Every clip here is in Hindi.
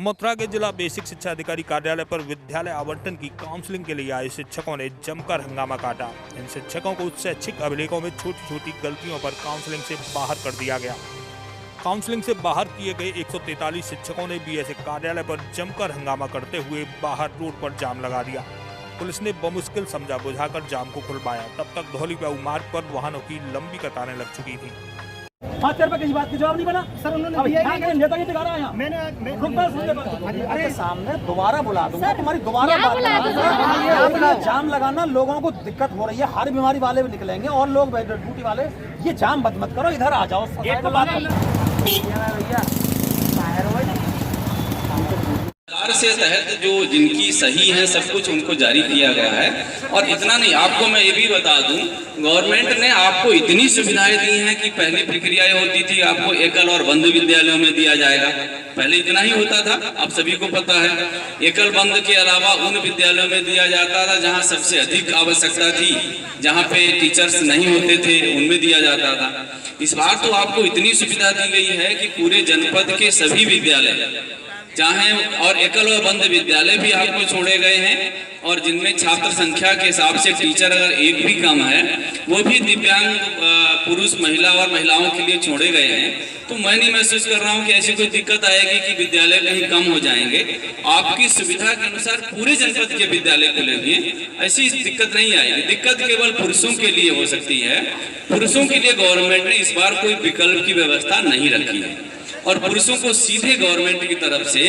मथुरा के जिला बेसिक शिक्षा अधिकारी कार्यालय पर विद्यालय आवंटन की काउंसलिंग के लिए आए शिक्षकों ने जमकर हंगामा काटा। इन शिक्षकों को शैक्षिक अभिलेखों में छोटी छोटी गलतियों पर काउंसलिंग से बाहर कर दिया गया। काउंसलिंग से बाहर किए गए 143 शिक्षकों ने बीएसए कार्यालय पर जमकर हंगामा करते हुए बाहर रोड पर जाम लगा दिया। पुलिस ने बमुश्किल समझा बुझाकर जाम को खुलवाया। तब तक धौलीबाऊ मार्ग पर वाहनों की लंबी कतारें लग चुकी थी। 5 रुपए किसी बात की जवाब नहीं बना सर। उन्होंने नेतागिरी दिखा रहा है यहाँ। मैंने अरे सामने दोबारा बुला दूंगा, तुम्हारी दोबारा बात अपना जाम लगाना, लोगों को दिक्कत हो रही है, हर बीमारी वाले भी निकलेंगे और लोग ड्यूटी वाले, ये जाम मत करो, इधर आ जाओ भैया। सरकार से तहत जो जिनकी सही है सब कुछ उनको जारी किया गया है। और इतना नहीं, आपको मैं ये भी बता दूं, गवर्नमेंट ने आपको इतनी सुविधाएं दी हैं कि पहले प्रक्रियाएं होती थी आपको एकल और बंद विद्यालयों में दिया जाएगा। पहले इतना ही होता था, अब सभी को पता है। एकल बंद के अलावा उन विद्यालयों में दिया जाता था जहां सबसे अधिक आवश्यकता थी, जहां पे टीचर्स नहीं होते थे, उनमें दिया जाता था। इस बार तो आपको इतनी सुविधा दी गई है कि पूरे जनपद के सभी विद्यालय चाहे और एकल और बंद विद्यालय भी आपको छोड़े गए हैं, और जिनमें छात्र संख्या के हिसाब से टीचर अगर एक भी कम है वो भी दिव्यांग पुरुष महिला और महिलाओं के लिए छोड़े गए हैं। तो मैं नहीं महसूस कर रहा हूं कि ऐसी कोई दिक्कत आएगी कि विद्यालय कहीं कम हो जाएंगे। आपकी सुविधा के अनुसार पूरे जनपद के विद्यालय खुलेंगे, ऐसी दिक्कत नहीं आएगी। दिक्कत केवल पुरुषों के लिए हो सकती है। पुरुषों के लिए गवर्नमेंट ने इस बार कोई विकल्प की व्यवस्था नहीं रखी है और पुरुषों को सीधे गवर्नमेंट की तरफ से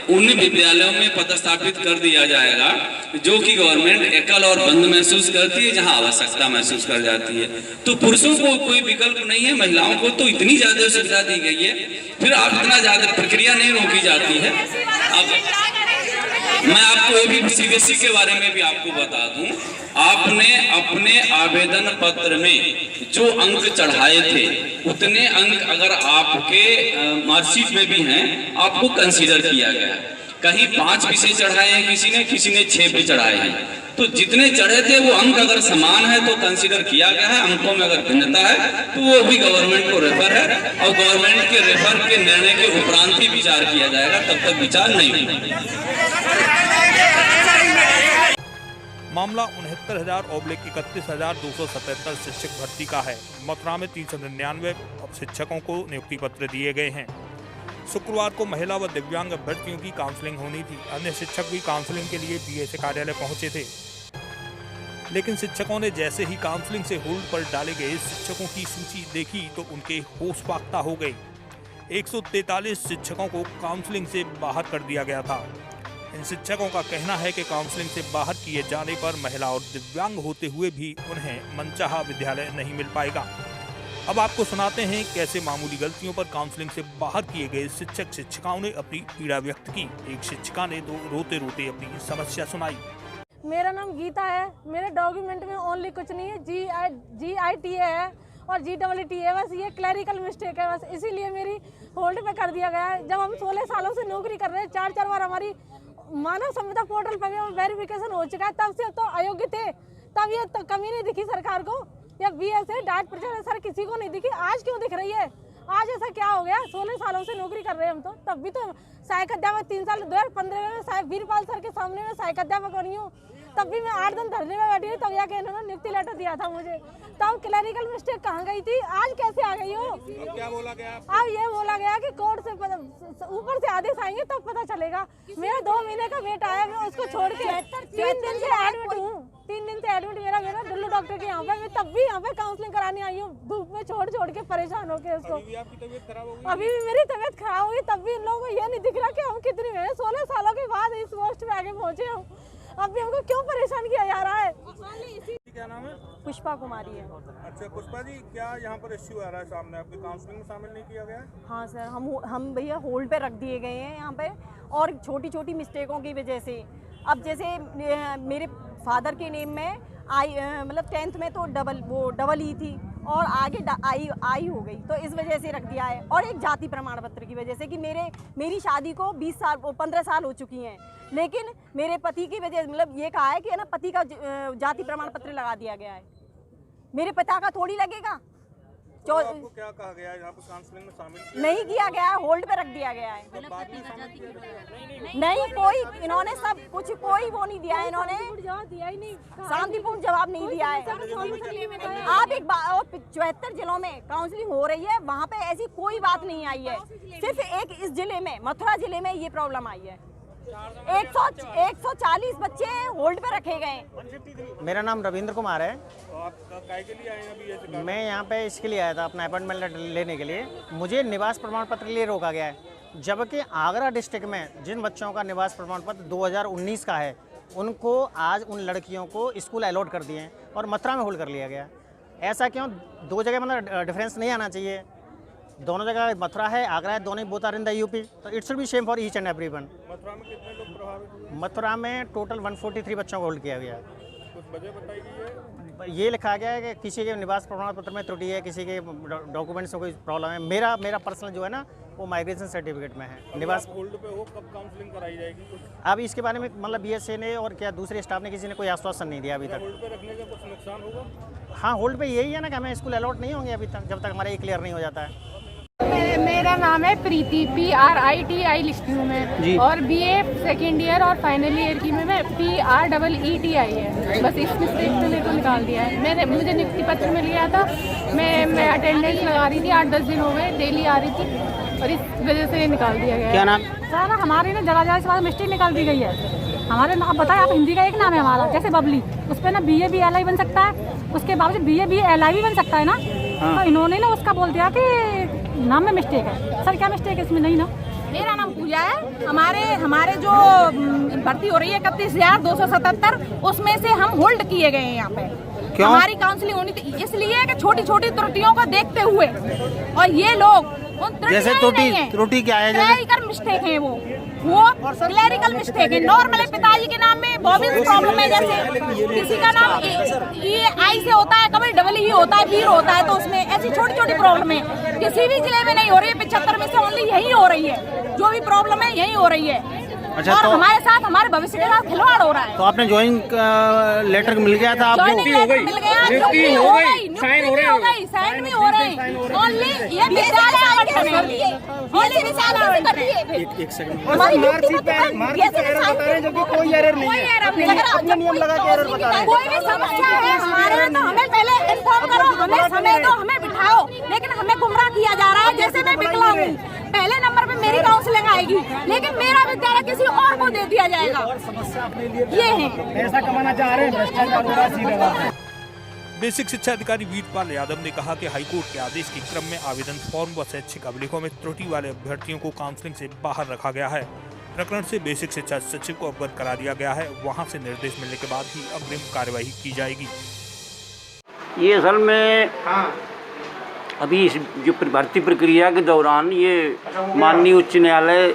उन विद्यालयों में पदस्थापित कर दिया जाएगा जो कि गवर्नमेंट एकल और बंद महसूस करती है, जहां आवश्यकता महसूस कर जाती है। तो पुरुषों को कोई विकल्प नहीं है, महिलाओं को तो इतनी ज्यादा सुविधा दी गई है, फिर आप इतना ज्यादा प्रक्रिया नहीं रोकी जाती है। अब मैं आपको ये भी सीबीएसई के बारे में भी आपको बता दूं, आपने अपने आवेदन पत्र में जो अंक चढ़ाए थे उतने अंक अगर आपके मार्कशीट में भी हैं, आपको कंसीडर किया गया है। कहीं 5 विषय चढ़ाए हैं किसी ने 6 भी चढ़ाए हैं। तो जितने चढ़े थे वो अंक अगर समान है तो कंसीडर किया गया है। अंकों में अगर भिन्नता है तो वो भी गवर्नमेंट को रेफर है और गवर्नमेंट के रेफर के निर्णय के उपरांत ही विचार किया जाएगा, तब तक विचार नहीं होगा। मामला 69,000/31,277 शिक्षक भर्ती का है। मथुरा में 399 शिक्षकों को नियुक्ति पत्र दिए गए हैं। शुक्रवार को महिला व दिव्यांग अभ्यर्थियों की काउंसलिंग होनी थी। अन्य शिक्षक भी काउंसलिंग के लिए बीएसए कार्यालय पहुंचे थे, लेकिन शिक्षकों ने जैसे ही काउंसलिंग से होल्ड पर डाले गए शिक्षकों की सूची देखी तो उनके होश फाख्ता हो गए। 143 शिक्षकों को काउंसलिंग से बाहर कर दिया गया था। इन शिक्षकों का कहना है कि काउंसलिंग से बाहर किए जाने पर महिला और दिव्यांग होते हुए भी उन्हें मनचाहा विद्यालय नहीं मिल पाएगा। अब आपको सुनाते हैं कैसे मामूली गलतियों पर काउंसलिंग से बाहर किए गए शिक्षक शिक्षिकाओं ने अपनी पीड़ा व्यक्त की। एक शिक्षिका ने तो रोते रोते अपनी समस्या सुनाई। मेरा नाम गीता है, मेरे डॉक्यूमेंट में ओनली कुछ नहीं है, GITA है और GEET है, बस ये क्लरिकल मिस्टेक है, बस इसीलिए मेरी होल्ड पे कर दिया गया है। जब हम 16 सालों से नौकरी कर रहे हैं, 4 बार हमारी मानव संविदा पोर्टल पर वेरिफिकेशन हो चुका है, तब से तो अयोग्य थे, तब ये तो कमी नहीं दिखी सरकार को, या बीएसए डाइट प्रचार सर किसी को नहीं दिखी। आज क्यों दिख रही है? आज ऐसा क्या हो गया? 16 सालों से नौकरी कर रहे हैं हम तो, तब भी तो सहायक अध्यापक 3 साल 2015 में वीरपाल सर के सामने में सहायक अध्यापक बनी हूँ, तब भी मैं 8 दिन धरने में बैठी हूँ, तब जाके इन्होंने नियुक्ति लेटर दिया था मुझे। तब क्लरिकल मिस्टेक कहाँ गई थी, आज कैसे आ गई हो? क्या बोला गया? अब ये बोला गया कि कोर्ट से ऊपर से आदेश आएंगे तब पता चलेगा। मेरा 2 महीने का वेट आया, मैं उसको छोड़ के 3 दिन से एडमिट हूँ। 3 दिन से एडमिट मेरा डुल्लू डॉक्टर के यहाँ पे, मैं तब भी यहाँ पे काउंसलिंग कराने आई हूँ, धूप में छोड़ के परेशान होके उसको। अभी भी आपकी तबीयत खराब हो गई? अभी भी मेरी तबीयत खराब हुई, तब भी इन लोगों को ये नहीं दिख रहा कि हम कितनी मेहनत 16 सालों के बाद इस पोस्ट पे आगे पहुँचे हम। अब भी हमको क्यों परेशान किया जा रहा है? क्या नाम है? पुष्पा कुमारी है। अच्छा पुष्पा जी, क्या यहाँ पर इश्यू आ रहा है सामने? आपकी काउंसलिंग में शामिल नहीं किया गया है? हाँ सर, हम भैया होल्ड पे रख दिए गए हैं यहाँ पे, और छोटी छोटी मिस्टेकों की वजह से। अब जैसे मेरे फादर के नेम में मतलब 10th में तो डबल ई थी और आगे आई हो गई, तो इस वजह से रख दिया है। और एक जाति प्रमाण पत्र की वजह से कि मेरी शादी को 15 साल हो चुकी हैं, लेकिन मेरे पति की वजह मतलब ये कहा है कि है ना, पति का जाति प्रमाण पत्र लगा दिया गया है, मेरे पिता का थोड़ी लगेगा। आपको क्या कहा गया है, यहाँ पर काउंसलिंग में शामिल नहीं किया गया है, होल्ड पे रख दिया गया है। नहीं, कोई इन्होंने सब कुछ कोई वो नहीं दिया है, इन्होंने शांतिपूर्ण जवाब नहीं दिया है। आप एक बात, 74 जिलों में काउंसलिंग हो रही है, वहाँ पे ऐसी कोई बात नहीं आई है। सिर्फ एक इस जिले में, मथुरा जिले में ये प्रॉब्लम आई है। 140 बच्चे होल्ड पे रखे गए। मेरा नाम रविंद्र कुमार है। तो आप काय के लिए आए हैं अभी ऐसे? मैं यहाँ पे इसके लिए आया था, अपना अपॉइंटमेंट लेने के लिए। मुझे निवास प्रमाण पत्र के लिए रोका गया है, जबकि आगरा डिस्ट्रिक्ट में जिन बच्चों का निवास प्रमाण पत्र 2019 का है, उनको आज उन लड़कियों को स्कूल अलॉट कर दिए हैं और मथुरा में होल्ड कर लिया गया। ऐसा क्यों? दो जगह मतलब डिफरेंस नहीं आना चाहिए। दोनों जगह मथुरा है, आगरा है, दोनों both are in the UP, तो it should be same for each and everyone. Mathura में कितने लोग प्रभावित हुए? मथुरा में टोटल 143 बच्चों को होल्ड किया गया। कुछ वजह बताई गई है? ये लिखा गया है कि किसी के निवास प्रमाण पत्र में त्रुटि है, किसी के डॉक्यूमेंट्स में कोई प्रॉब्लम है। मेरा पर्सनल जो है ना, वो माइग्रेशन सर्टिफिकेट में है। निवास होल्ड पे हो, कब काउंसलिंग कराई जाएगी? कुछ अब इसके बारे में मतलब बीएसए ने और क्या दूसरे स्टाफ ने किसी ने कोई आश्वासन नहीं दिया अभी तक। होल्ड पे रखने का कुछ नुकसान होगा? हाँ, होल्ड पे यही है ना कि हमें स्कूल अलॉट नहीं होंगे अभी तक, जब तक हमारा ये क्लियर नहीं हो जाता है। मेरा नाम है प्रीति, PRITI लिखती हूँ मैं, और BA सेकेंड ईयर और फाइनल ईयर की में मैं PREETI है। बस इस मिस्टेक में मेरे को निकाल दिया है। मुझे नियुक्ति पत्र मिल गया था, मैं अटेंडेंस लगा रही थी, 8-10 दिन हो गए, डेली आ रही थी, और इस वजह से निकाल दिया गया। क्या नाम? सर हमारी ना जगह से मिस्टेक निकाल दी गई है। हमारे आप बताएं, आप हिंदी का एक नाम है हमारा, जैसे बबली, उस पर ना BA BLI बन सकता है, उसके बावजूद BA BLI भी बन सकता है ना। तो इन्होंने ना उसका बोल दिया कि नाम में मिस्टेक है। सर क्या मिस्टेक है इसमें? नहीं ना। मेरा नाम पूजा है। हमारे जो भर्ती हो रही है 31,277, उसमें से हम होल्ड किए गए हैं यहाँ पे। क्यों? हमारी काउंसलिंग होनी थी, इसलिए कि छोटी छोटी त्रुटियों को देखते हुए, और ये लोग जैसे त्रुटि क्या है? क्लैरिकल मिस्टेक है, वो क्लैरिकल मिस्टेक है। नॉर्मली पिताजी के नाम में बॉबिन प्रॉब्लम है, जैसे किसी का नाम आई से होता है, कभी EE होता है, वीर होता है, तो उसमें ऐसी छोटी छोटी प्रॉब्लम है। किसी भी जिले में नहीं हो रही है, 75 में से ओनली यही हो रही है। जो भी प्रॉब्लम है यही हो रही है। अच्छा, और तो हमारे साथ, हमारे भविष्य के साथ खिलवाड़ हो रहा है। तो आपने ज्वाइन लेटर मिल गया था आपको? नियुक्ति हो गई, साइन हो गई, साइन भी हो रही। ओनली ये विद्यालय आवंटन है, ओनली विद्यालय आवंटन है। एक सेकंड। हमारी नियुक्ति पत्र जो कि कोई एरर नहीं है, अपने नियम लगा के एरर बता रहे हैं। कोई भी समस्या है हमारे में, तो हमें पहले इन्फॉर्म करो, हमें समय दो, हमें बिठाओ, लेकिन हमें गुमराह किया जा रहा है। जैसे मैं विकलांग हूँ, पहले नंबर पे मेरी काउंसलिंग आएगी, लेकिन मेरा विद्यालय किसी और को दे दिया जाएगा। ये है, पैसा कमाना चाह रहे हैं, भ्रष्टाचार हो रहा है। बेसिक शिक्षा अधिकारी वीरपाल यादव ने कहा कि हाईकोर्ट के आदेश के क्रम में आवेदन फॉर्म व शैक्षिक अभिलेखों में त्रुटि वाले अभ्यर्थियों को काउंसलिंग से बाहर रखा गया है। प्रकरण से बेसिक शिक्षा सचिव को अवगत करा दिया गया है। वहां से निर्देश मिलने के बाद ही अग्रिम कार्यवाही की जाएगी। ये असल में अभी इस जो भर्ती प्रक्रिया के दौरान ये माननीय उच्च न्यायालय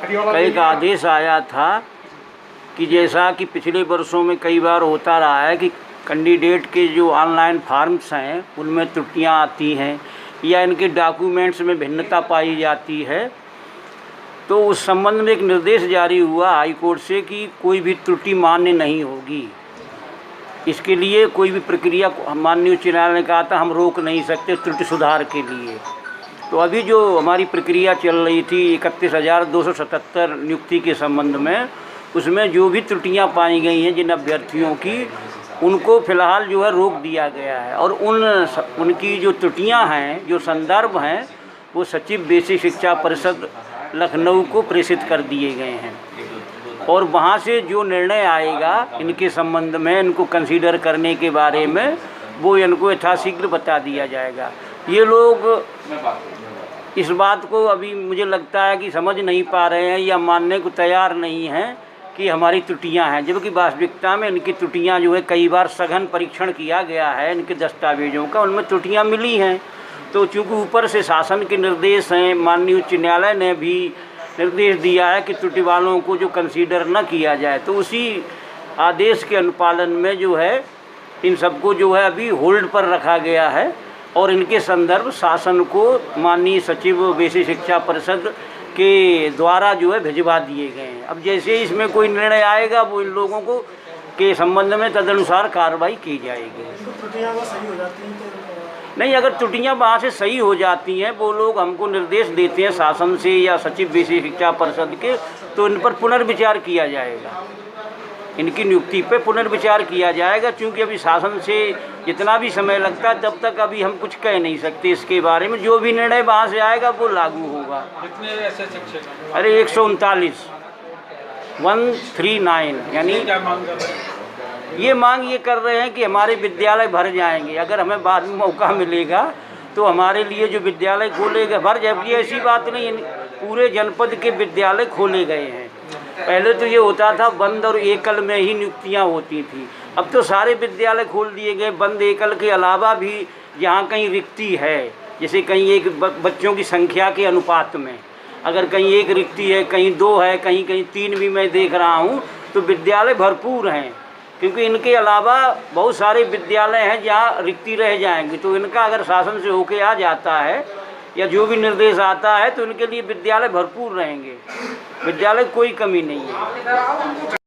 का एक आदेश आया था कि जैसा कि पिछले वर्षों में कई बार होता रहा है कि कैंडिडेट के जो ऑनलाइन फॉर्म्स हैं उनमें त्रुटियां आती हैं या इनके डॉक्यूमेंट्स में भिन्नता पाई जाती है, तो उस संबंध में एक निर्देश जारी हुआ हाई कोर्ट से कि कोई भी त्रुटि मान्य नहीं होगी। इसके लिए कोई भी प्रक्रिया माननीय उच्च न्यायालय ने कहा था हम रोक नहीं सकते त्रुटि सुधार के लिए। तो अभी जो हमारी प्रक्रिया चल रही थी 31,277 नियुक्ति के संबंध में, उसमें जो भी त्रुटियां पाई गई हैं जिन अभ्यर्थियों की, उनको फ़िलहाल जो है रोक दिया गया है और उनकी जो त्रुटियां हैं, जो संदर्भ हैं, वो सचिव बेसिक शिक्षा परिषद लखनऊ को प्रेषित कर दिए गए हैं और वहाँ से जो निर्णय आएगा इनके संबंध में, इनको कंसीडर करने के बारे में, वो इनको यथाशीघ्र बता दिया जाएगा। ये लोग इस बात को अभी मुझे लगता है कि समझ नहीं पा रहे हैं या मानने को तैयार नहीं हैं कि हमारी त्रुटियां हैं, जबकि वास्तविकता में इनकी त्रुटियां जो है कई बार सघन परीक्षण किया गया है इनके दस्तावेजों का, उनमें त्रुटियां मिली हैं। तो चूँकि ऊपर से शासन के निर्देश हैं, माननीय उच्च न्यायालय ने भी निर्देश दिया है कि त्रुटि वालों को जो कंसीडर न किया जाए, तो उसी आदेश के अनुपालन में जो है इन सबको जो है अभी होल्ड पर रखा गया है और इनके संदर्भ शासन को माननीय सचिव बेसिक शिक्षा परिषद के द्वारा जो है भिजवा दिए गए हैं। अब जैसे इसमें कोई निर्णय आएगा वो इन लोगों को के संबंध में तदनुसार कार्रवाई की जाएगी। नहीं, अगर त्रुटियां वहाँ से सही हो जाती हैं, वो लोग हमको निर्देश देते हैं शासन से या सचिव विशेष शिक्षा परिषद के, तो इन पर पुनर्विचार किया जाएगा, इनकी नियुक्ति पे पुनर्विचार किया जाएगा। क्योंकि अभी शासन से जितना भी समय लगता है तब तक अभी हम कुछ कह नहीं सकते इसके बारे में। जो भी निर्णय वहाँ से आएगा वो लागू होगा। कितने ऐसे शिक्षक? अरे 139 139, यानी क्या मांग कर रहे हैं? ये मांग ये कर रहे हैं कि हमारे विद्यालय भर जाएंगे, अगर हमें बाद में मौका मिलेगा तो हमारे लिए जो विद्यालय खोले गए भर जाए। ये ऐसी बात नहीं है, पूरे जनपद के विद्यालय खोले गए हैं। पहले तो ये होता था बंद और एकल में ही नियुक्तियां होती थी, अब तो सारे विद्यालय खोल दिए गए। बंद एकल के अलावा भी जहाँ कहीं रिक्ति है, जैसे कहीं एक बच्चों की संख्या के अनुपात में अगर कहीं एक रिक्ति है, कहीं 2 है, कहीं कहीं 3 भी मैं देख रहा हूँ, तो विद्यालय भरपूर हैं। क्योंकि इनके अलावा बहुत सारे विद्यालय हैं जहाँ रिक्ति रह जाएंगे, तो इनका अगर शासन से होके आ जाता है या जो भी निर्देश आता है तो इनके लिए विद्यालय भरपूर रहेंगे, विद्यालय कोई कमी नहीं है।